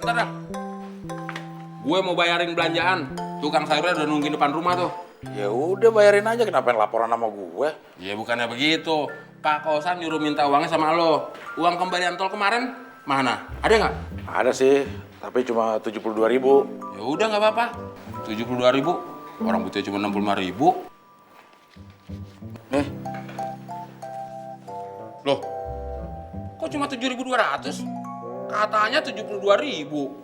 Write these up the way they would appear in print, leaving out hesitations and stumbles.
bentar dah. Gue mau bayarin belanjaan. Tukang sayurnya udah nungguin depan rumah tuh. Ya udah bayarin aja, kenapa laporan sama gue? Ya bukannya begitu. Pak kosan nyuruh minta uangnya sama lo. Uang kembalian tol kemarin mana? Ada nggak? Ada sih, tapi cuma 72.000. Ya udah nggak apa-apa. 72.000. Orang butuhnya cuma 65.000. Nih, Loh, kok cuma 7.200? Katanya 72.000.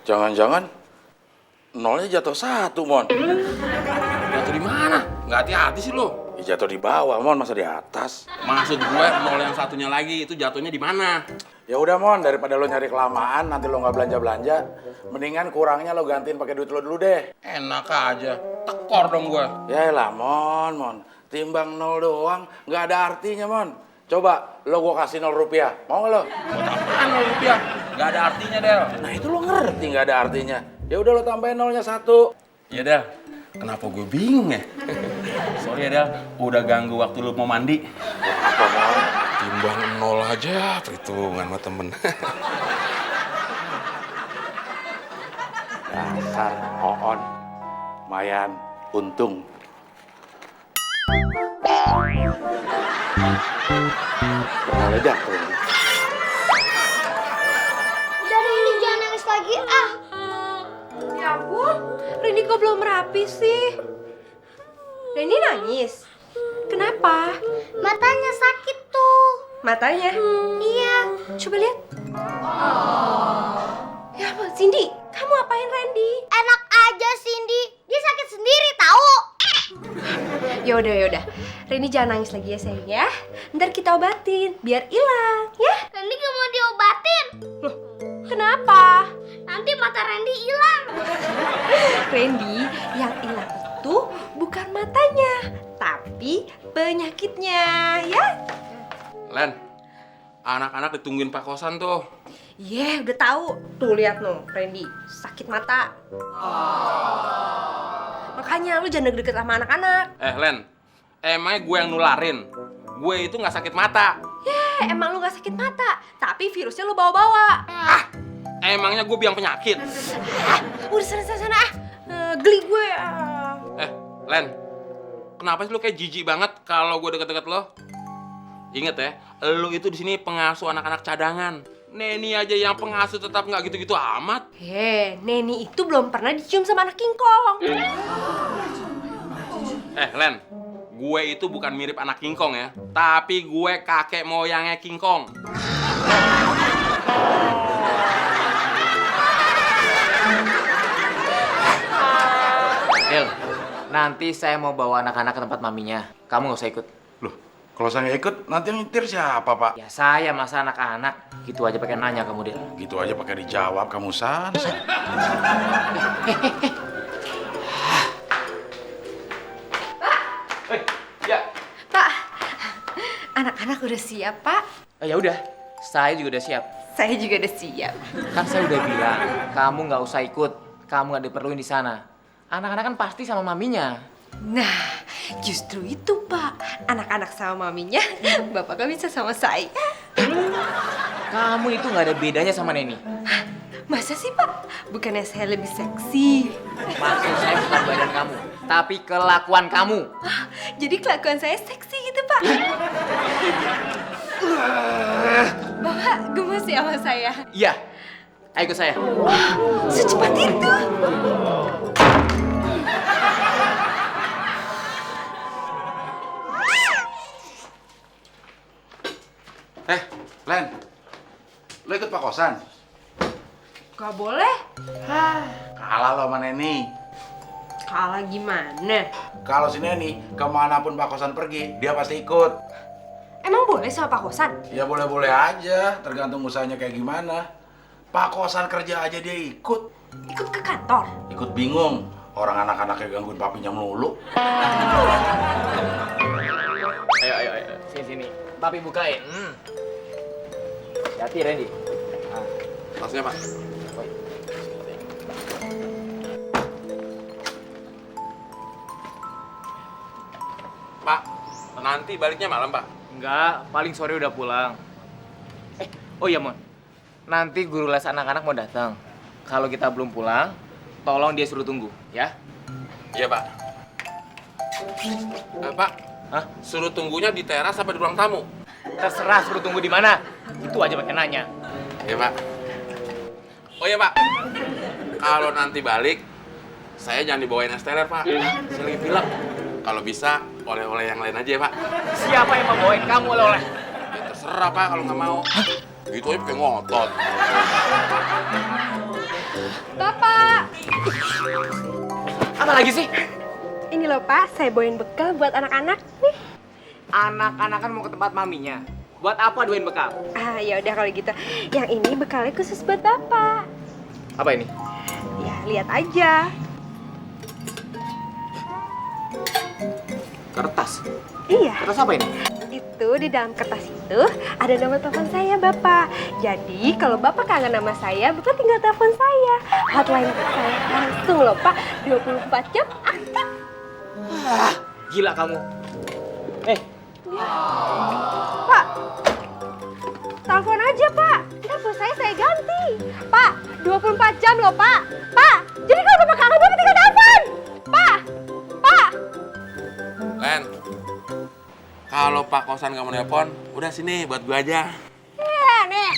jangan-jangan nolnya jatuh 1, Mon. Jatuh di mana? Nggak hati-hati sih lo. Ya, jatuh di bawah, Mon, masa di atas? Maksud gue nol yang satunya lagi itu jatuhnya di mana? Ya udah, Mon, daripada lo nyari kelamaan, nanti lo nggak belanja-belanja, mendingan kurangnya lo gantiin pakai duit lo dulu deh. Enak aja, tekor dong gue. Ya elah, Mon. Timbang 0 doang, nggak ada artinya, Mon. Coba lo gue kasih 0 rupiah, mau nggak lo? Buat apaan lo rupiah? Nggak ada artinya, Del. Nah itu lo ngerti nggak ada artinya. Ya udah lo tambahin 0-nya 1. Iya, Del. Kenapa gue bingung ya? Sorry ya, Del. Udah ganggu waktu lu mau mandi. Apa, Mon? Timbang 0 aja, perhitungan sama temen. Dasar Oon, Mayan, untung. Meledak tuh. Udah Rini, jangan nangis lagi ah. Ya ampun, Rini kok belum rapi sih? Rini nangis? Kenapa? Matanya sakit tuh. Matanya? Iya. Coba lihat. Ya ampun, Cindy, kamu apain Randy? Enak aja Cindy. Dia sakit sendiri tahu. Yaudah. Rini jangan nangis lagi ya sayang ya. Ntar kita obatin, biar hilang ya. Randy gak mau diobatin. Loh, kenapa? Nanti mata Randy hilang. Randy, yang hilang itu bukan matanya, tapi penyakitnya ya. Len, anak-anak ditungguin Pak kosan tuh. Udah tahu. Tuh lihat no, Randy sakit mata. Makanya lu jangan deket-deket sama anak-anak. Len, emangnya gue yang nularin? Gue itu nggak sakit mata. Emang lu gak sakit mata, tapi virusnya lu bawa-bawa. Emangnya gue biang penyakit? Udah sana ah. Geli gue. Len, kenapa sih lu kayak jijik banget kalau gue deket-deket lo? Ingat ya, lu itu di sini pengasuh anak-anak cadangan. Neni aja yang pengasuh tetap nggak gitu-gitu amat. Neni itu belum pernah dicium sama anak King Kong. Len, gue itu bukan mirip anak King Kong ya, tapi gue kakek moyangnya King Kong. Del, nanti saya mau bawa anak-anak ke tempat maminya. Kamu nggak usah ikut. Loh, kalau saya nggak ikut, nanti yang nyetir siapa, Pak? Ya saya masa anak-anak. Gitu aja pakai nanya kamu, Del. Gitu aja pakai dijawab, kamu San. Ya. Pak, anak-anak udah siap, Pak? Ya udah, saya juga udah siap. Saya juga udah siap. Kan saya udah bilang, kamu nggak usah ikut. Kamu nggak diperluin di sana. Anak-anak kan pasti sama maminya. Nah, justru itu, Pak. Anak-anak sama maminya, Bapak kan bisa sama saya. Kamu itu nggak ada bedanya sama Neni. Masa sih, Pak? Bukannya saya lebih seksi? Maksud saya bukan badan kamu, tapi kelakuan kamu. Jadi kelakuan saya seksi gitu, Pak? Bapak gemes ya sama saya? Iya, ayo ikut saya. Secepat itu? Len, lo ikut Pak kosan? Gak boleh. Kalah lo sama Neni. Kalah gimana? Kalau si Neni, kemanapun Pak kosan pergi, dia pasti ikut. Emang boleh sama Pak Kosan? Ya boleh-boleh aja, tergantung usahanya kayak gimana. Pak kosan kerja aja dia ikut. Ikut ke kantor? Ikut bingung, orang anak-anaknya gangguin papinya melulu. Ayo. Sini. Papi bukain. Hati, Randy. Tasnya, Pak. Pak, nanti baliknya malam, Pak. Enggak, paling sore udah pulang. Oh iya, Mon. nanti guru les anak-anak mau datang. Kalau kita belum pulang, tolong dia suruh tunggu, ya? Iya, Pak. Pak, Hah? suruh tunggunya di teras apa di ruang tamu? Terserah suruh tunggu di mana. Itu aja pakai nanya. Iya, Pak. Oh iya, Pak. Kalau nanti balik, saya jangan dibawain es teler, Pak. Saya lagi pilek. Kalau bisa, oleh-oleh yang lain aja ya, Pak. Siapa yang mau bawain kamu oleh-oleh? Ya terserah, Pak, kalau nggak mau. Gitu aja pakai ngotot. Bapak, Apa lagi sih? ini loh Pak, saya bawain bekal buat anak-anak nih. Anak-anak kan mau ke tempat maminya. Buat apa duain bekal? Ah, ya udah kalau gitu. Yang ini bekalnya khusus buat Bapak. Apa ini? Ya, lihat aja. Kertas. Iya. Kertas apa ini? Itu di dalam kertas itu ada nomor telepon saya, Bapak. Jadi kalau Bapak kangen nama saya, Bapak tinggal telepon saya. Hotline saya langsung loh, Pak. 24 jam aktif. Ah, gila kamu. Pak, telepon aja, Pak. Ntar pulsa saya ganti. Pak, 24 jam loh, Pak. Pak, jadi kalau Bapak kangen, Bapak tinggal telepon. Pak, Pak. Len, kalau Pak Kosan nggak mau nelpon, udah sini buat gua aja. Ya, nih.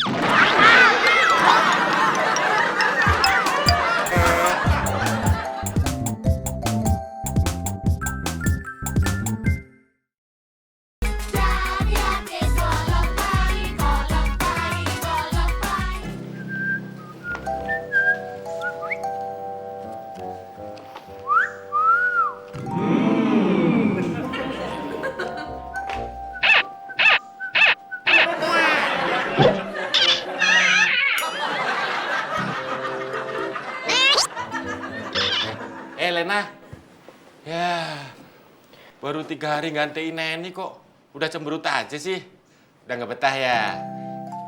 Lena, ya baru 3 hari gantiin Neni kok udah cemberut aja sih. Udah nggak betah ya?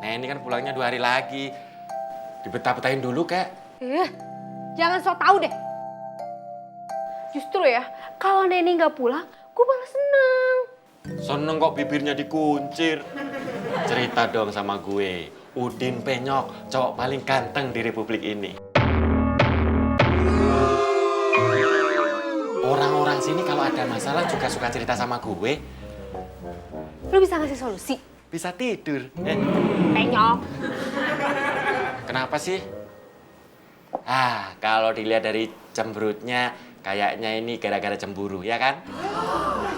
Neni kan pulangnya 2 hari lagi. Dibetah-betahin dulu, Kak. Jangan sok tahu deh. Justru ya, kalau Neni nggak pulang, gue malah seneng. Seneng kok bibirnya dikuncir. Cerita dong sama gue. Udin Penyok, cowok paling ganteng di Republik ini. Orang-orang sini kalau ada masalah juga suka cerita sama gue. Lu bisa ngasih solusi? Bisa tidur. Penyok. Kenapa sih? Ah, kalau dilihat dari cemberutnya, kayaknya ini gara-gara cemburu, ya kan?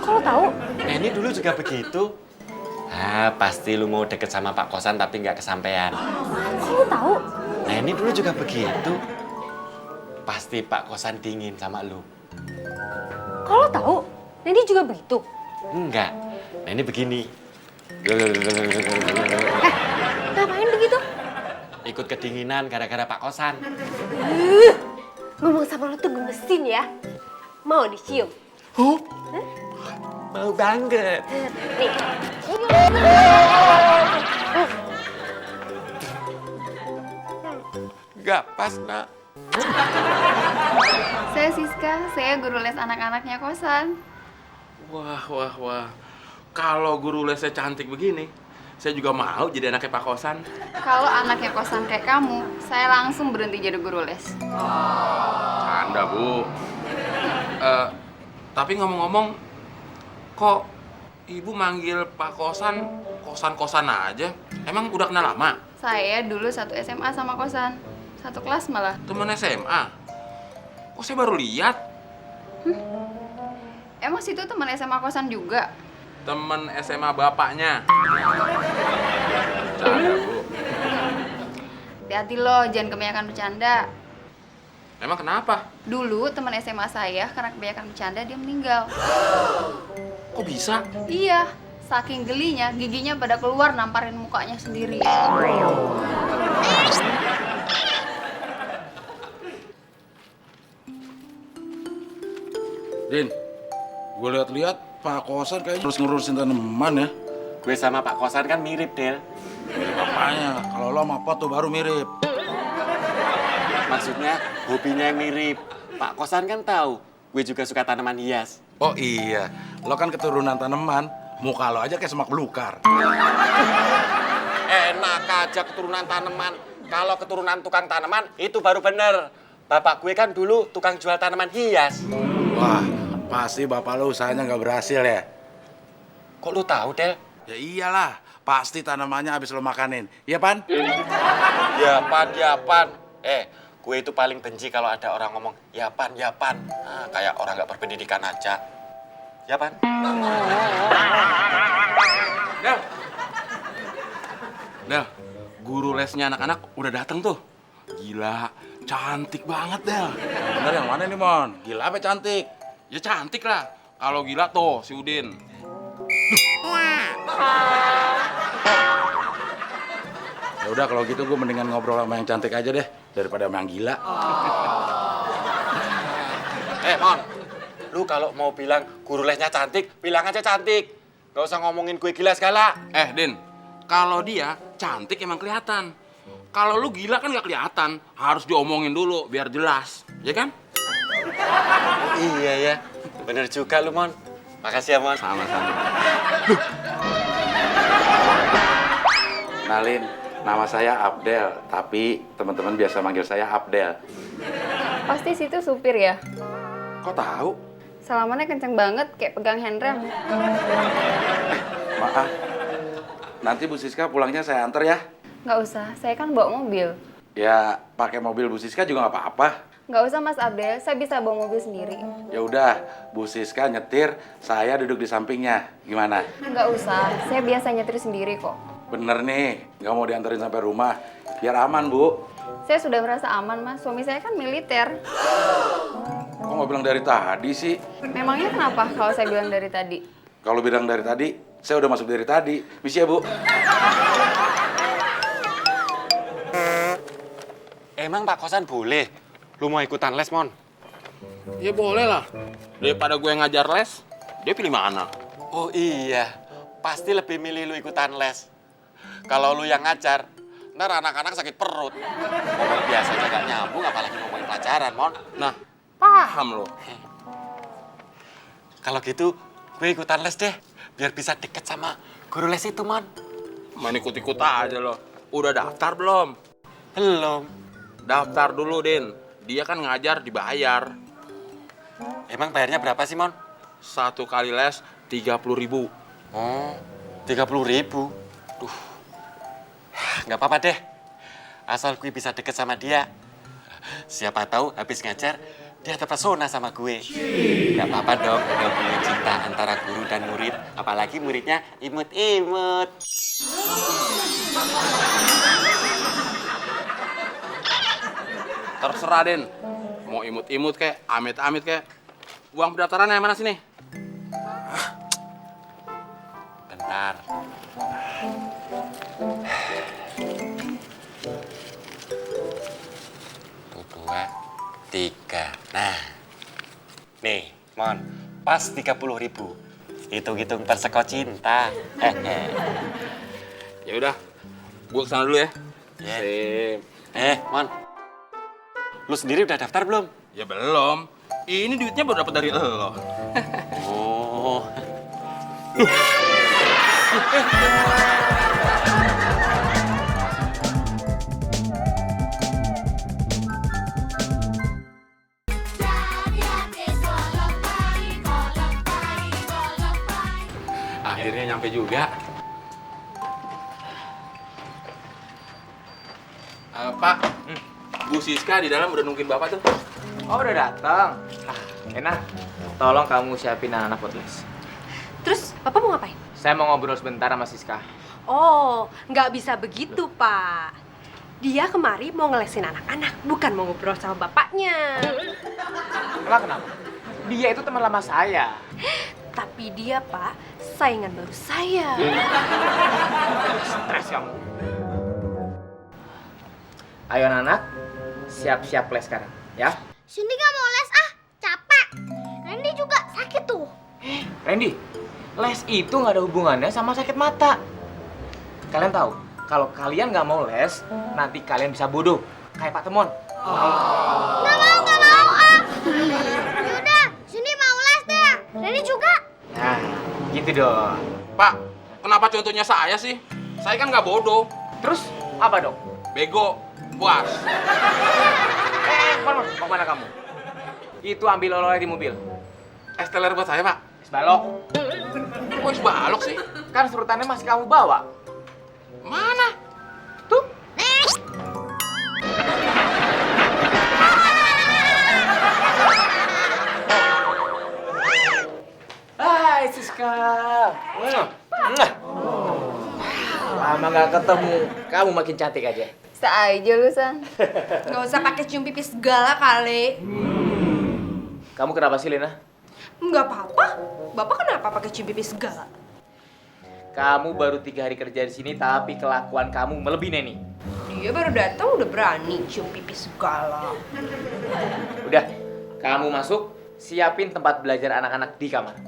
Kok lo tahu? Neni dulu juga begitu. Ah, pasti lu mau deket sama Pak Kosan tapi nggak kesampean. Kok lo tahu? Neni dulu juga begitu. Pasti Pak Kosan dingin sama lu. Kok lo tahu? Neni juga begitu. Enggak, Neni begini. Ngapain begitu? Ikut kedinginan gara-gara Pak Kosan. Ngomong sama lo tuh gemesin ya. Mau dicium? Mau banget. Nih. Enggak pas, Nak. Saya Siska, saya guru les anak-anaknya Kosan. Wah. Kalau guru lesnya cantik begini, saya juga mau jadi anaknya Pak Kosan. Kalau anaknya Kosan kayak kamu, saya langsung berhenti jadi guru les. Canda, Bu. Tapi ngomong-ngomong, kok Ibu manggil Pak Kosan, kosan-kosan aja? Emang udah kenal lama? Saya dulu satu SMA sama Kosan, satu kelas malah. Temen SMA? Kok saya baru lihat? Emang situ teman SMA Kosan juga? Temen SMA bapaknya. Canda, Bu. Hati-hati loh, jangan kebanyakan bercanda. Emang kenapa? Dulu teman SMA saya karena kebanyakan bercanda dia meninggal. Kok bisa? Iya, saking gelinya giginya pada keluar namparin mukanya sendiri. Din, gue lihat-lihat Pak Kosan kayaknya harus ngurusin tanaman ya. Gue sama Pak Kosan kan mirip, Del. Makanya, kalau lo sama pot tuh baru mirip. Maksudnya hobinya yang mirip. Pak Kosan kan tahu, gue juga suka tanaman hias. Oh iya, lo kan keturunan tanaman, muka lo aja kayak semak belukar. Enak aja keturunan tanaman. kalau keturunan tukang tanaman itu baru bener. Bapak gue kan dulu tukang jual tanaman hias. Wah, pasti bapak lo usahanya nggak berhasil ya? Kok lu tahu, Del? Ya iyalah, pasti tanamannya habis lo makanin. Iya, Pan? Ya pan. Gue itu paling benci kalau ada orang ngomong ya pan. Ah, kayak orang nggak berpendidikan aja. Ya pan? Del, guru lesnya anak-anak udah dateng tuh. Gila, cantik banget, Del. Bener yang mana nih, Mon? Gila apa cantik? Ya cantik lah. Kalau gila tuh si Udin. Ya udah kalau gitu gue mendingan ngobrol sama yang cantik aja deh daripada sama yang gila. Mon, lu kalau mau bilang guru lesnya cantik, bilang aja cantik. Gak usah ngomongin gue gila segala. Din, kalau dia cantik emang kelihatan. Kalau lu gila kan nggak kelihatan. Harus diomongin dulu biar jelas, ya kan? Iya ya, bener juga lu, Mon. Makasih ya, Mon. Sama-sama. Kenalin, nama saya Abdel, tapi teman-teman biasa manggil saya Abdel. Pasti situ supir ya? Kok tahu? Salamannya kenceng banget, kayak pegang handrem. Maaf. Nanti Bu Siska pulangnya saya antar ya. Nggak usah, saya kan bawa mobil. Ya, pakai mobil Bu Siska juga nggak apa-apa. Nggak usah Mas Abdel, saya bisa bawa mobil sendiri. Ya udah, Bu Siska nyetir, saya duduk di sampingnya. Gimana? Nggak usah, saya biasa nyetir sendiri kok. Bener nih, nggak mau diantarin sampai rumah. Biar aman, Bu. Saya sudah merasa aman, Mas. Suami saya kan militer. Kok nggak bilang dari tadi sih? Memangnya kenapa kalau saya bilang dari tadi? Kalau bilang dari tadi, saya udah masuk dari tadi. Misi ya, Bu. Emang Pak Kosan boleh? Lu mau ikutan les, Mon? Ya boleh lah. Daripada gue ngajar les, dia pilih mana? Oh iya, pasti lebih milih lu ikutan les. Kalau lu yang ngajar, ntar anak-anak sakit perut. Ngomong biasa aja gak nyambung, apalagi ngomongin pelajaran, Mon. Nah, paham lo. Kalau gitu, gue ikutan les deh. Biar bisa deket sama guru les itu, Mon. Main ikut-ikut aja lo. Udah daftar belum? Belum. Daftar dulu, Din. Dia kan ngajar dibayar. Emang bayarnya berapa sih, Mon? 1 kali les 30.000. Oh, 30.000. Duh, nggak apa-apa deh. Asal gue bisa deket sama dia. Siapa tahu habis ngajar, dia terpesona sama gue. Nggak apa-apa dong, udah punya cinta antara guru dan murid. Apalagi muridnya imut-imut. Terserah, Den. Mau imut-imut kayak, amit-amit kayak. Uang pendaftarannya mana sini? Bentar. Tuh, 2, 3. Nah. Nih, Mon. Pas 30.000. Hitung-hitung perseko cinta. Ya udah, gue kesana dulu ya. Ya. Sip. Mon. Lu sendiri udah daftar belum? Ya belum. Ini duitnya baru dapat dari lo. Oh. Akhirnya nyampe juga. Pak, Bu Siska di dalam udah nungguin Bapak tuh. Oh, udah datang. Enak. Tolong kamu siapin anak-anak buat les. Terus, Bapak mau ngapain? Saya mau ngobrol sebentar sama Siska. Oh, nggak bisa begitu, Pak. Dia kemari mau ngelesin anak-anak, bukan mau ngobrol sama bapaknya. Emang kenapa? Dia itu teman lama saya. Tapi dia, Pak, saingan baru saya. Stres kamu. Ayo anak, siap-siap les sekarang, ya. Cindy nggak mau les ah, capek. Randy juga sakit tuh. Randy, les itu nggak ada hubungannya sama sakit mata. Kalian tahu, kalau kalian nggak mau les, nanti kalian bisa bodoh, kayak Pak Temon. Nggak mau ah. Yaudah, Cindy mau les deh. Randy juga. Nah, gitu dong. Pak, kenapa contohnya saya sih? Saya kan nggak bodoh, Terus apa dong? bego. puas. Mon, mau mana kamu? Itu ambil oleh di mobil. Es teler buat saya, Pak. Es balok. Kok es balok sih? Kan surutannya masih kamu bawa. Mana? Tuh. Hai Siska. Lama nggak ketemu, kamu makin cantik aja. Bisa aja lu, San. Nggak usah pakai cium pipi segala kali. Kamu kenapa sih, Lena? Nggak apa-apa. Bapak kenapa pakai cium pipi segala? Kamu baru 3 hari kerja di sini, tapi kelakuan kamu melebihi Neni. Dia baru datang udah berani cium pipi segala. Udah, kamu masuk, siapin tempat belajar anak-anak di kamar.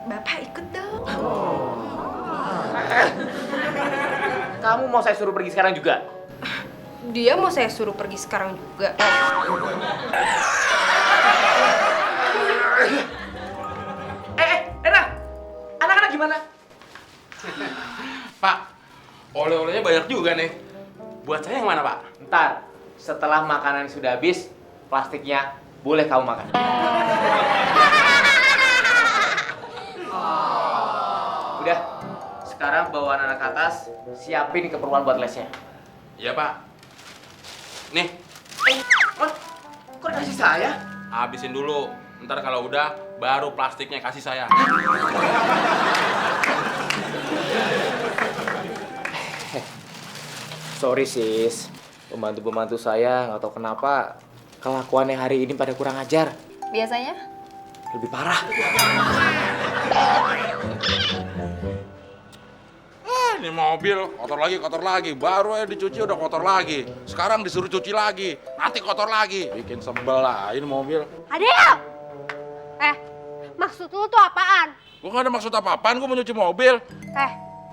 Bapak ikut dong. Kamu mau saya suruh pergi sekarang juga? Dia mau saya suruh pergi sekarang juga. Lena, anak-anak gimana? Pak, oleh-olehnya banyak juga nih. Buat saya yang mana, Pak? Ntar, setelah makanan sudah habis, plastiknya boleh kamu makan. Udah, sekarang bawa anak-anak ke atas, siapin keperluan buat lesnya. Iya, Pak. Nih, Kok dikasih saya? habisin dulu. Ntar kalau udah, baru plastiknya kasih saya. Sorry sis, pembantu-pembantu saya nggak tahu kenapa kelakuannya hari ini pada kurang ajar. Biasanya? Lebih parah. Ini mobil kotor lagi. Baru aja dicuci udah kotor lagi. Sekarang disuruh cuci lagi. Nanti kotor lagi. Bikin sebel lah ini mobil. Adil! Maksud lu tuh apaan? Gue gak ada maksud apa-apaan, gue mau nyuci mobil.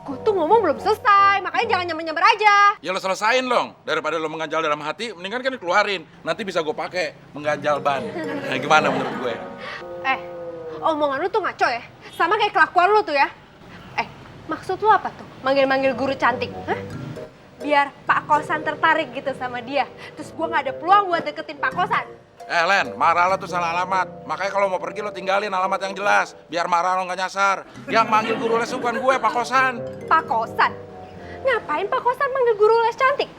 Gue tuh ngomong belum selesai, makanya jangan nyamber-nyamber aja. Ya lo selesain dong. Daripada lo mengganjal dalam hati, mendingan kan dikeluarin. Nanti bisa gue pakai mengganjal ban. Nah, gimana menurut gue? Omongan lu tuh ngaco ya? Sama kayak kelakuan lu tuh ya? Maksud lu apa tuh? Manggil-manggil guru cantik, hah? Biar Pak Kosan tertarik gitu sama dia. Terus gua nggak ada peluang buat deketin Pak Kosan. Len, marah lo tuh salah alamat. Makanya kalau mau pergi lo tinggalin alamat yang jelas. Biar marah lo nggak nyasar. Yang manggil guru les bukan gue, Pak Kosan. Pak Kosan? Ngapain Pak Kosan manggil guru les cantik?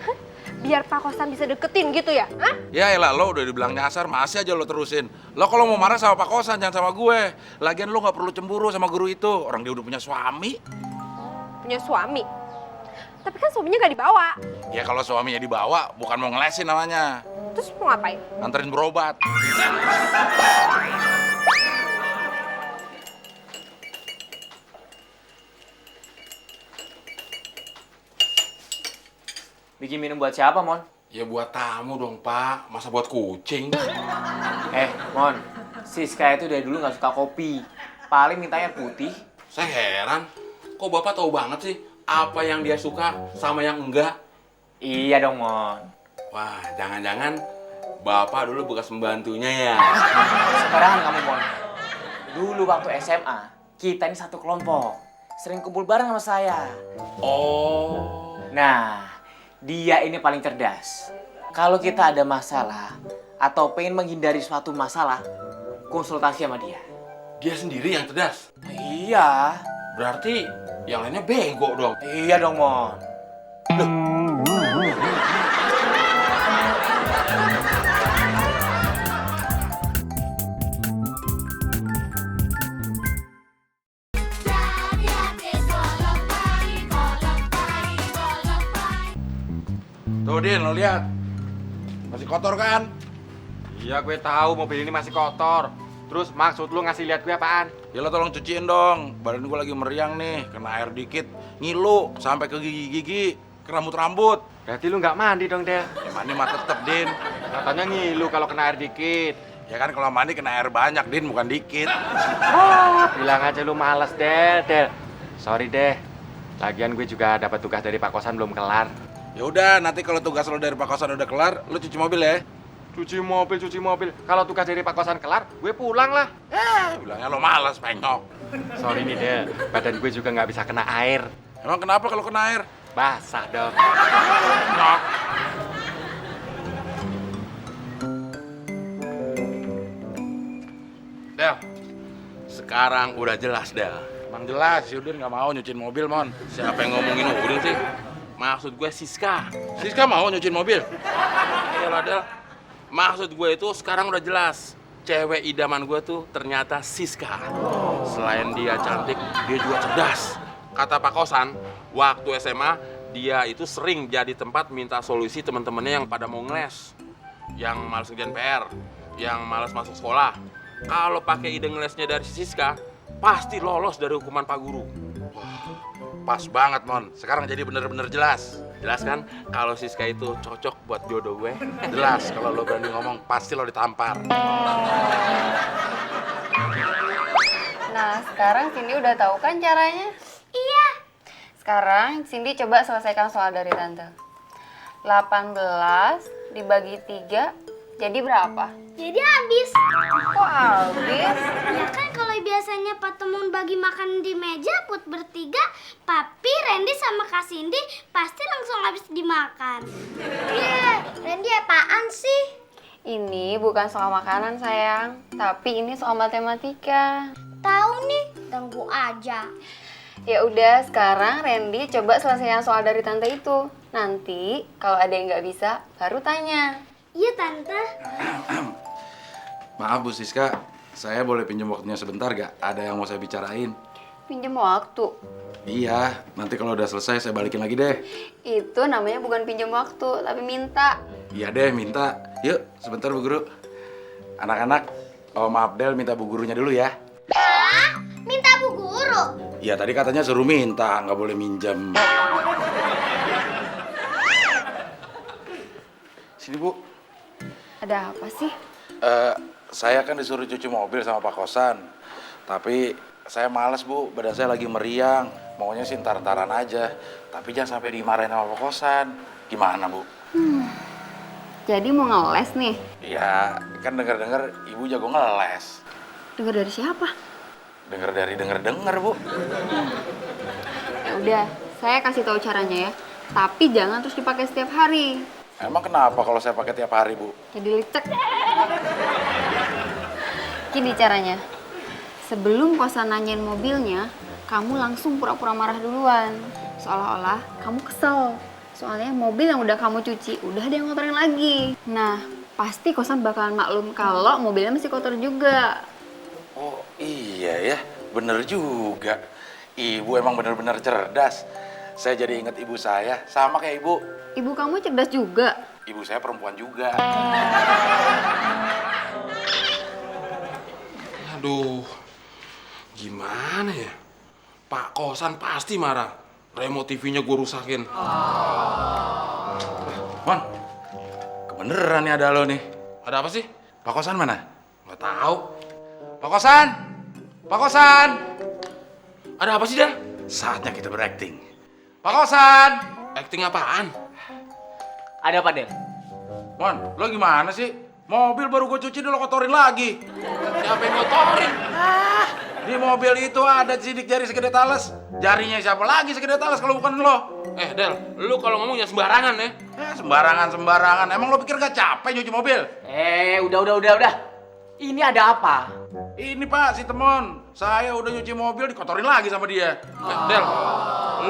Hah? Biar Pak Kosan bisa deketin gitu ya? Hah? Ya elah, lo udah dibilang nyasar, masih aja lo terusin. Lo kalau mau marah sama Pak Kosan, jangan sama gue. Lagian lo nggak perlu cemburu sama guru itu. Orang dia udah punya suami. Punya suami? Tapi kan suaminya nggak dibawa. Ya kalau suaminya dibawa, bukan mau ngelesin namanya. Terus mau ngapain? Anterin berobat. Bikin minum buat siapa, Mon? Ya buat tamu dong, Pak. Masa buat kucing? Mon, Siska itu dari dulu nggak suka kopi. Paling minta air putih. Saya heran. Kok Bapak tahu banget sih apa yang dia suka sama yang enggak? Iya dong, Mon. Wah, jangan-jangan Bapak dulu bekas pembantunya ya? Sekarang kamu, Mon. Dulu waktu SMA, kita ini satu kelompok. Sering kumpul bareng sama saya. Oh. Nah, dia ini paling cerdas. Kalau kita ada masalah atau pengen menghindari suatu masalah, konsultasi sama dia. Dia sendiri yang cerdas? Iya. Berarti yang lainnya bego dong? Iya dong, Mon. Tuh, Din, lo lihat. Masih kotor kan? Iya, gue tahu mobil ini masih kotor. Terus maksud lu ngasih lihat gue apaan? Ya lo tolong cuciin dong. Badan gue lagi meriang nih, kena air dikit. Ngilu sampai ke gigi-gigi, ke rambut-rambut. Berarti lu nggak mandi dong, Del. Ya mandi mah tetep, Din. Katanya ngilu kalau kena air dikit. Ya kan kalau mandi kena air banyak, Din, bukan dikit. Bilang aja lu males, Del. Sorry deh. Lagian gue juga dapat tugas dari Pak Kosan belum kelar. Ya udah, nanti kalau tugas lo dari Pak Kosan udah kelar, lo cuci mobil ya. Cuci mobil. Kalau tugas dari Pak Kosan kelar, gue pulang lah. Bilangnya lo malas, penyok. Sorry nih, Del. Badan gue juga nggak bisa kena air. Emang kenapa kalau kena air? Basah dong. Nok. Del, sekarang udah jelas, Del. Emang jelas, si Udin nggak mau nyuciin mobil, Mon. Siapa yang ngomongin Udin sih? Maksud gue Siska. Siska mau nyuciin mobil? Iyalah, Del. Maksud gue itu sekarang udah jelas. Cewek idaman gue tuh ternyata Siska. Selain dia cantik, dia juga cerdas. Kata Pak Kosan, waktu SMA, dia itu sering jadi tempat minta solusi teman-temannya yang pada mau ngeles. Yang malas kerjaan PR, yang malas masuk sekolah. Kalau pakai ide ngelesnya dari si Siska, pasti lolos dari hukuman Pak Guru. Pas banget, Mon. Sekarang jadi bener-bener jelas. Jelas kan kalau Siska itu cocok buat jodoh gue? Jelas, kalau lo berani ngomong, pasti lo ditampar. Nah, sekarang Cindy udah tahu kan caranya? Iya. Sekarang Cindy coba selesaikan soal dari Tante. 18 dibagi 3 jadi berapa? Jadi habis. Kok habis? Ya kan kalau biasanya Pak Temun bagi makan di meja buat bertiga, Papi, Randy sama Kak Cindy pasti langsung habis dimakan. Iya, Randy apaan sih? Ini bukan soal makanan sayang, tapi ini soal matematika. Tahu nih, ganggu aja. Ya udah, sekarang Randy coba selesaikan soal dari Tante itu. Nanti kalau ada yang nggak bisa, baru tanya. Iya, Tante. Maaf, Bu Siska. Saya boleh pinjam waktunya sebentar gak? Ada yang mau saya bicarain. Pinjam waktu. Iya, nanti kalau udah selesai saya balikin lagi deh. Itu namanya bukan pinjam waktu, tapi minta. Iya deh, minta. Yuk, sebentar Bu Guru. Anak-anak, Om Abdel minta Bu Gurunya dulu ya. Hah? Minta Bu Guru? Iya, tadi katanya suruh minta, nggak boleh minjem. Sini, Bu. Ada apa sih? Saya kan disuruh cuci mobil sama Pak Kosan. Tapi saya males, Bu. Badan saya lagi meriang. Maunya sih ntar-ntaran aja. Tapi jangan sampai dimarahin sama Pak Kosan. Gimana, Bu? Jadi mau ngeles nih? Ya, kan denger-denger Ibu jago ngeles. Dengar dari siapa? Denger, Bu. Ya udah, saya kasih tahu caranya ya. Tapi jangan terus dipakai setiap hari. Emang kenapa kalau saya pakai tiap hari, Bu? Jadi licek. Gini caranya. Sebelum Kosan nanyain mobilnya, kamu langsung pura-pura marah duluan. Seolah-olah kamu kesel. Soalnya mobil yang udah kamu cuci, udah ada yang ngotorin lagi. Nah, pasti Kosan bakalan maklum kalau mobilnya masih kotor juga. Oh iya ya, bener juga. Ibu emang bener-bener cerdas. Saya jadi inget ibu saya, sama kayak ibu. Ibu kamu cerdas juga. Ibu saya perempuan juga. Aduh, gimana ya? Pak Kosan pasti marah. Remote TV-nya gue rusakin. Mon, kebeneran nih ada lo nih. Ada apa sih? Pak Kosan mana? Nggak tahu. Pak Kosan! Pak Kosan! Ada apa sih, Dan? Saatnya kita berakting. Pak Kosan! Acting apaan? Ada apa, Del? Mon, lo gimana sih? Mobil baru gue cuci udah lo kotorin lagi. Siapa yang ngotorin? Di mobil itu ada sidik jari segede talas. Jarinya siapa lagi segede talas kalau bukan lo? Del, lu kalau ngomong ya sembarangan ya. Sembarangan. Emang lo pikir gak capek nyuci mobil? Udah. Ini ada apa? Ini Pak, si Temon. Saya udah nyuci mobil dikotorin lagi sama dia. Del,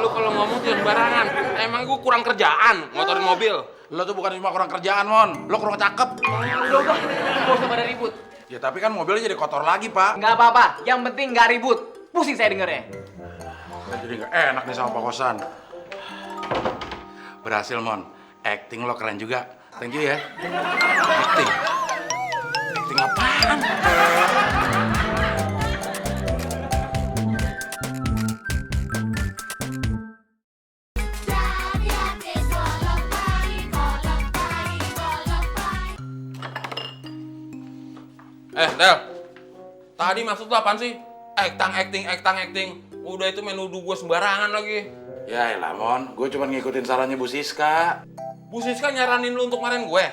lu kalau ngomong jangan sembarangan. Emang gue kurang kerjaan ngotorin mobil. Lo tuh bukan cuma kurang kerjaan, Mon. Lo kurang cakep. Udah. Gak usah pada ribut. Ya tapi kan mobilnya jadi kotor lagi, Pak. Nggak apa-apa. Yang penting nggak ribut. Pusing saya dengernya. Saya jadi gak enak nih sama Pak Kosan. Berhasil, Mon. Acting lo keren juga. Thank you ya. Acting? Acting apaan? Del, tadi maksud lu apaan sih? Acting. Udah itu main nuduh gue sembarangan lagi. Ya elah, Mon. Gue cuma ngikutin sarannya Bu Siska. Bu Siska nyaranin lu untuk marahin gue?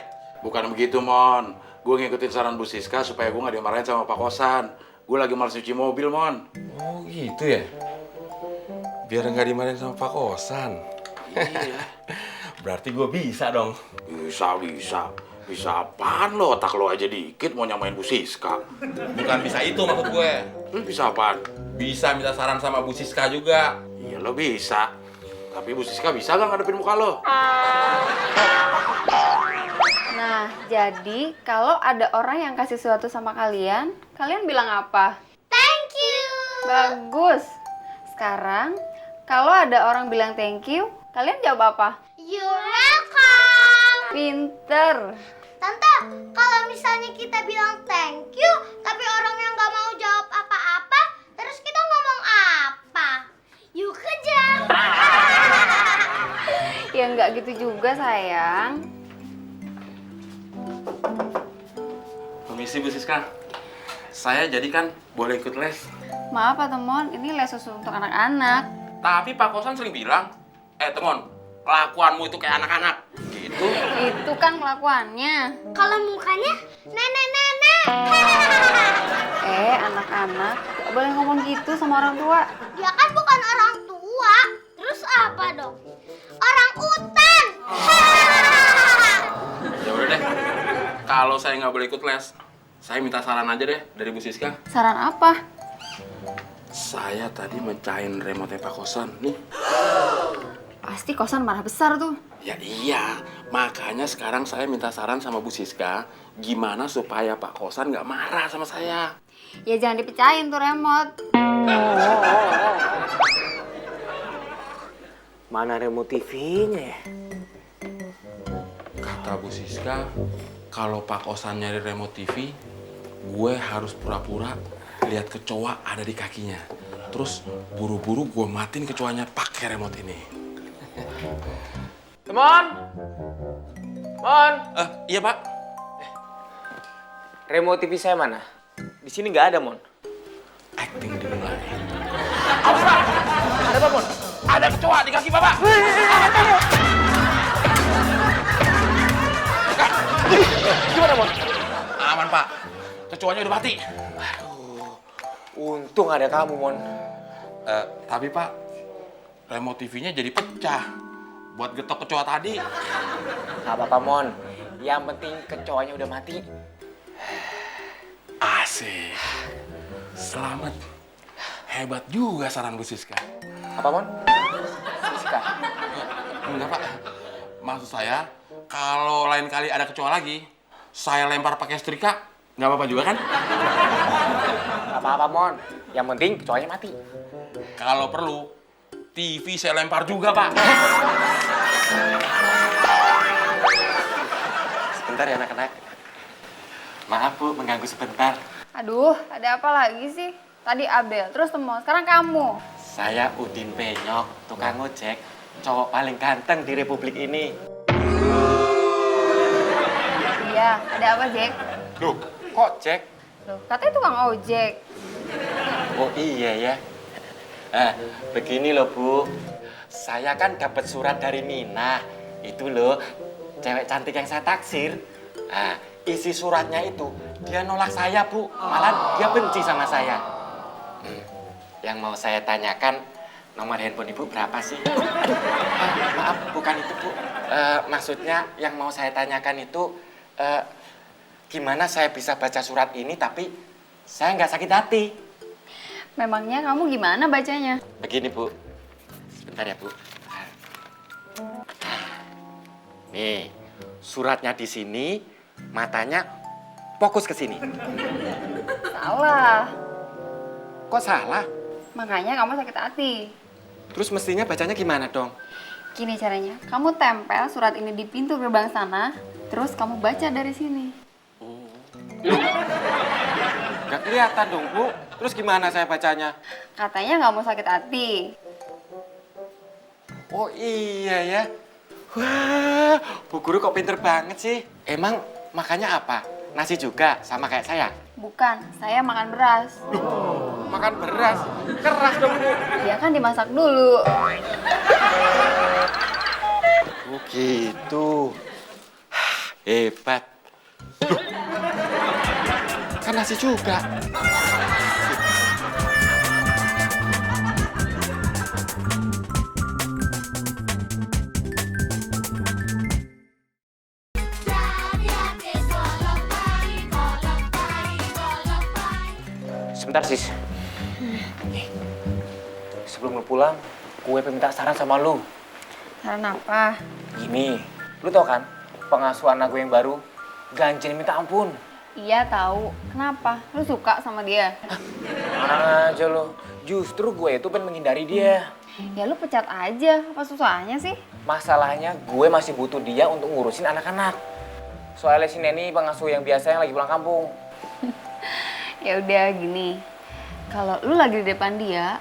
Bukan begitu, Mon. Gue ngikutin saran Bu Siska supaya gue gak dimarahin sama Pak Kosan. Gue lagi males cuci mobil, Mon. Oh gitu ya? Biar nggak dimarahin sama Pak Kosan. Iya. Berarti gue bisa dong. Bisa apaan lo? Otak lo aja dikit mau nyamain Bu Siska. Bukan bisa itu maksud gue. Bisa apaan? Bisa minta saran sama Bu Siska juga. Iya lo bisa. Tapi Bu Siska bisa gak ngadepin muka lo? Nah, jadi kalau ada orang yang kasih sesuatu sama kalian, kalian bilang apa? Thank you. Bagus. Sekarang, kalau ada orang bilang thank you, kalian jawab apa? You're welcome. Pinter. Tante, kalau misalnya kita bilang thank you, tapi orangnya nggak mau jawab apa-apa, terus kita ngomong apa? Yuk kejam. Ya nggak gitu juga, sayang. Permisi Bu Siska. Saya jadi kan boleh ikut les. Maaf Pak Temon, ini les khusus untuk anak-anak. Tapi Pak Kosan sering bilang, Temon, kelakuanmu itu kayak anak-anak. Gitu. Itu kan kelakuannya. Kalau mukanya nenek-nenek. Anak-anak, nggak boleh ngomong gitu sama orang tua. Dia kan bukan orang tua. Terus apa dong? Orang utan. Ya udah deh. Kalau saya nggak boleh ikut les, saya minta saran aja deh dari Bu Siska. Saran apa? Saya tadi mecahin remote Pak Kosan nih. Pasti kosan marah besar tuh. Ya iya, makanya sekarang saya minta saran sama Bu Siska, gimana supaya Pak Kosan nggak marah sama saya. Ya jangan dipecahin tuh remote. Mana remote TV-nya ya? Kata Bu Siska, kalau Pak Kosan nyari remote TV, gue harus pura-pura lihat kecoa ada di kakinya. Terus buru-buru gue matiin kecoanya pakai remote ini. Temon! Mon! Iya Pak. Remote TV saya mana? Di sini nggak ada, Mon. Acting dimulai. Awas Pak! Ada apa, Mon? Ada kecoa di kaki Bapak! Gimana, Mon? Aman Pak, kecoanya udah mati. Untung ada kamu, Mon. Tapi Pak, remote TV-nya jadi pecah. Buat getok kecoa tadi. Nggak apa-apa, Mon. Yang penting kecoanya udah mati. Asik. Selamat. Hebat juga saran Bu Siska. Apa, Mon? Siska. Enggak Pak, maksud saya kalau lain kali ada kecoa lagi, saya lempar pakai setrika, nggak apa-apa juga kan? Nggak apa-apa, Mon. Yang penting kecoanya mati. Kalau perlu, TV saya lempar juga Pak. Sebentar ya anak-anak. Maaf Bu, mengganggu sebentar. Aduh, ada apa lagi sih? Tadi Abel, terus Temon, sekarang kamu. Saya Udin Penyok, tukang ojek, cowok paling ganteng di Republik ini. Iya, ada apa, Jack? Loh, kok Jack? Loh, katanya tukang ojek. Oh iya ya. Begini loh Bu, saya kan dapat surat dari Mina. Itu loh, cewek cantik yang saya taksir. Isi suratnya itu, dia nolak saya Bu, malah dia benci sama saya. Yang mau saya tanyakan, nomor handphone Ibu berapa sih? Maaf, bukan itu Bu. Maksudnya yang mau saya tanyakan itu, gimana saya bisa baca surat ini tapi saya nggak sakit hati? Memangnya kamu gimana bacanya? Begini Bu, sebentar ya Bu. Nih, suratnya di sini, matanya fokus ke sini. Salah. Kok salah? Makanya kamu sakit hati. Terus mestinya bacanya gimana dong? Gini caranya, kamu tempel surat ini di pintu gerbang sana, terus kamu baca dari sini. Gak kelihatan dong Bu. Terus gimana saya bacanya? Katanya nggak mau sakit hati. Oh iya ya. Wah, Bu Guru kok pinter banget sih. Emang makannya apa? Nasi juga sama kayak saya? Bukan, saya makan beras. Makan beras? Keras dong Bu. Dia kan dimasak dulu. Oh gitu. Hebat. Loh, kan nasi juga. Sebentar, Sis. Nih, sebelum lu pulang, gue pengen minta saran sama lu. Saran apa? Gini, lu tau kan, pengasuh anak gue yang baru, ganjen minta ampun. Iya tahu. Kenapa? Lu suka sama dia? Mana aja lu, justru gue itu pengen menghindari dia. Ya lu pecat aja. Apa susahnya sih? Masalahnya gue masih butuh dia untuk ngurusin anak-anak. Soalnya si Neni pengasuh yang biasa yang lagi pulang kampung. Ya udah gini. Kalau lu lagi di depan dia,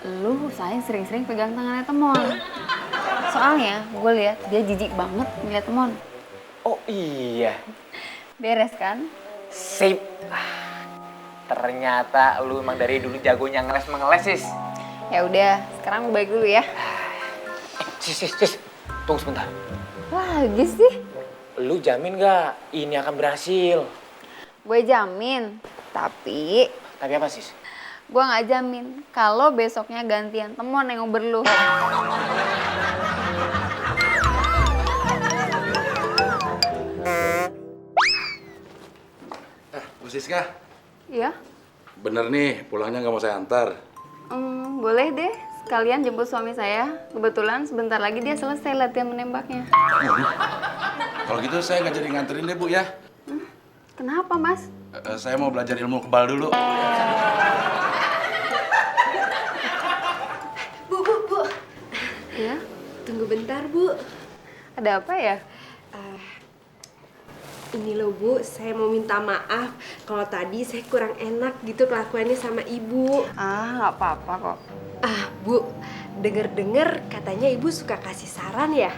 lu usahain sering-sering pegang tangannya Temon. Soalnya gue lihat dia jijik banget ngeliat Temon. Oh iya, Beres kan? sip. Ternyata lu emang dari dulu jagonya ngeles Sis. Ya udah, sekarang gue balik dulu ya. Sis, tunggu sebentar. Lagi sih? Lu jamin gak ini akan berhasil? Gue jamin. Tapi Tapi apa, Sis? gue nggak jamin kalau besoknya gantian Temon yang ngobrol lu. Bu Siska, Iya? bener nih pulangnya nggak mau saya antar. Boleh deh. Sekalian jemput suami saya. Kebetulan sebentar lagi dia selesai latihan menembaknya. Kalau gitu saya nggak jadi nganterin deh Bu ya. Kenapa, Mas? Saya mau belajar ilmu kebal dulu. Bu. Iya? Tunggu bentar, Bu. Ada apa ya? Ini loh, Bu. Saya mau minta maaf kalau tadi saya kurang enak gitu kelakuannya sama Ibu. Nggak apa-apa kok. Bu, denger-denger katanya Ibu suka kasih saran ya?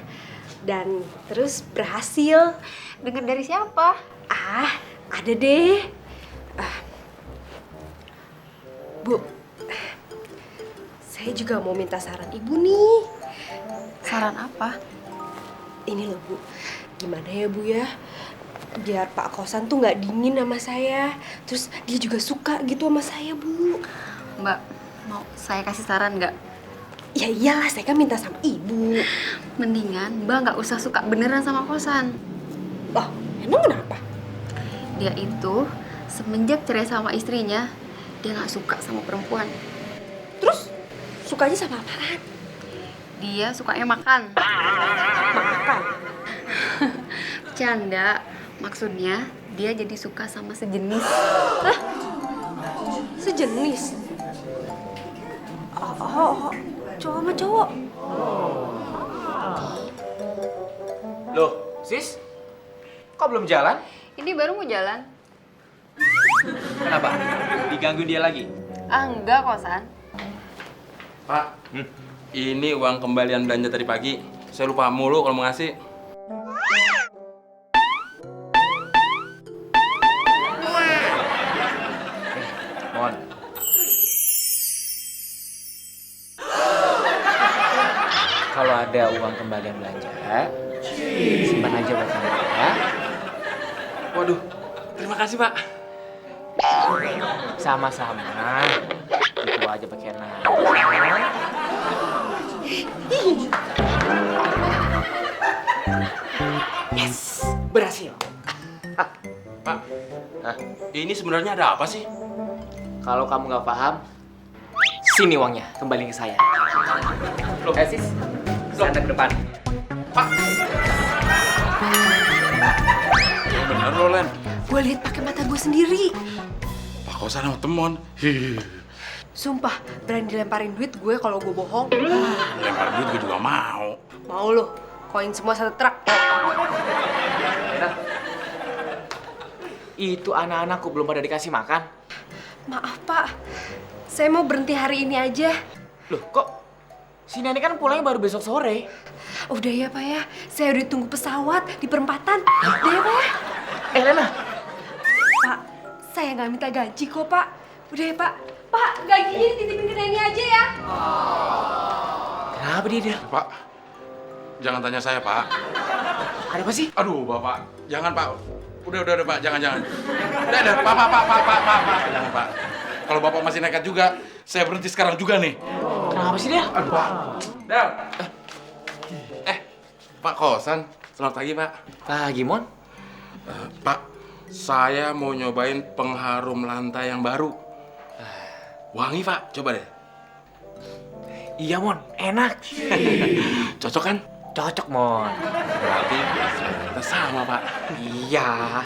Dan terus berhasil. Dengar dari siapa? Ada deh. Bu, saya juga mau minta saran Ibu nih. Saran apa? Ini loh, Bu. Gimana ya, Bu ya? Biar Pak Kosan tuh nggak dingin sama saya. Terus dia juga suka gitu sama saya, Bu. Mbak, mau saya kasih saran nggak? Ya iyalah, saya kan minta sama Ibu. Mendingan Mbak nggak usah suka beneran sama Kosan. Loh, emang kenapa? Dia itu semenjak cerai sama istrinya, dia nggak suka sama perempuan. Terus sukanya sama apaan? Dia sukanya makan. Makan. Canda, maksudnya dia jadi suka sama sejenis. Sejenis. Cowok sama cowok. Loh, Sis? Kok belum jalan? Ini baru mau jalan? Kenapa? Diganggu dia lagi? Enggak, Kosan. Pak, ini uang kembalian belanja tadi pagi. Saya lupa mulu kalau mau ngasih. Mon. Kalau ada uang kembalian belanja, simpan aja buat kamu ya. Waduh, terima kasih Pak. Sama-sama. Itu aja pakai nama. Yes, berhasil. Pak, ini sebenarnya ada apa sih? Kalau kamu nggak paham, sini uangnya, kembali ke saya. Sis, sana ke depan. Pak. Bener loh, Len. Gue lihat pakai mata gue sendiri. Pak Kosan sama Temon. Sumpah, berani dilemparin duit gue kalau gue bohong. Lempar duit gue juga mau. Mau lo, koin semua satu truk. Itu anak-anakku belum pada dikasih makan. Maaf, Pak. Saya mau berhenti hari ini aja. Loh, kok si Nani kan pulangnya baru besok sore? Udah ya, Pak ya. Saya udah tunggu pesawat di perempatan. Udah ya, Pak ya. Lena. Pak, saya nggak minta gaji kok, Pak. Udah ya, Pak. Pak, gajinya dititipin ke Neni aja ya. Kenapa dia? Pak, jangan tanya saya, Pak. Ada apa sih? Aduh, Bapak. Jangan, Pak. Udah, Pak. Jangan. Udah, Pak. Jangan, Pak. Kalau Bapak masih nekat juga, saya berhenti sekarang juga nih. Kenapa sih dia? Aduh, Pak. Del. Pak Kosan. Selamat pagi, Pak. Pagi, Mon. Pak, saya mau nyobain pengharum lantai yang baru. Wangi, Pak. Coba deh. Iya, Mon. Enak. Cocok kan? Cocok, Mon. Berarti kita sama, Pak. Iya.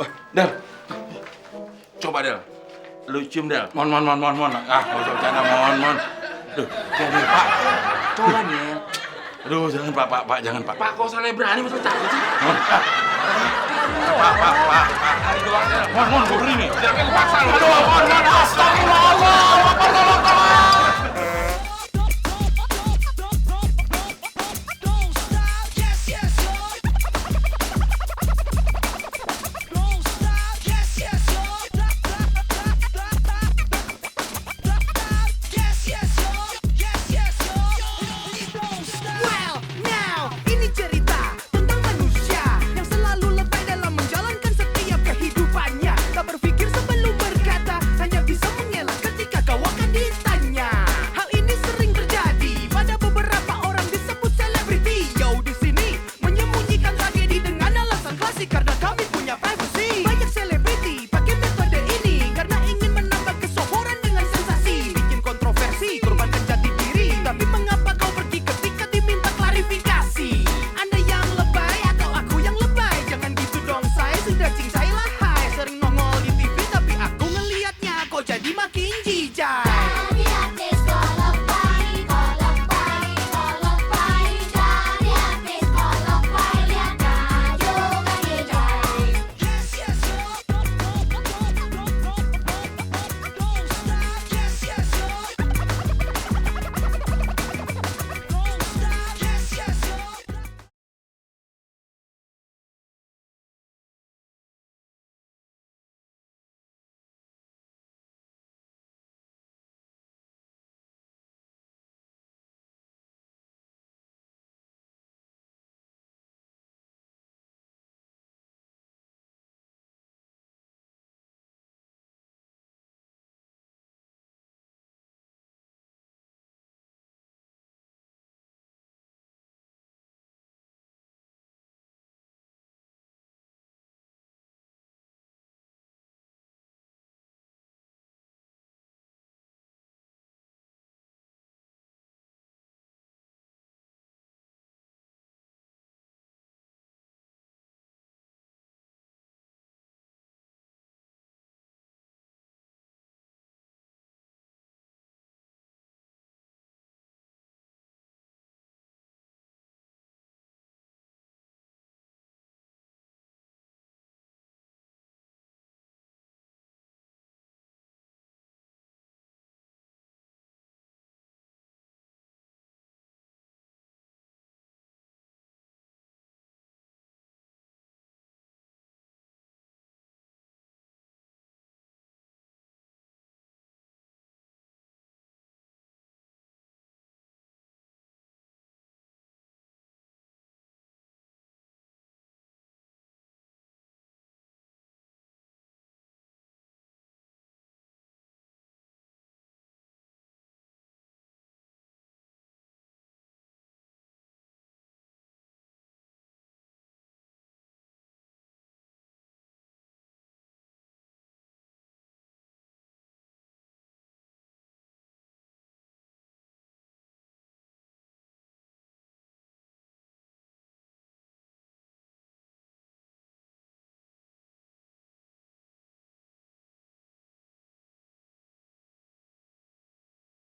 Oh, Del. Coba, Del. Lu cium, Del. Mon. Ah, nggak usah bercanda, Mon. Duh, jadi, Pak. Coba, Del. Aduh, jangan, Pak. Jangan, Pak. Pak, kok sana berani masa takut sih? Mon. Pak. Hari doang, Del. Mon, gue beri nih.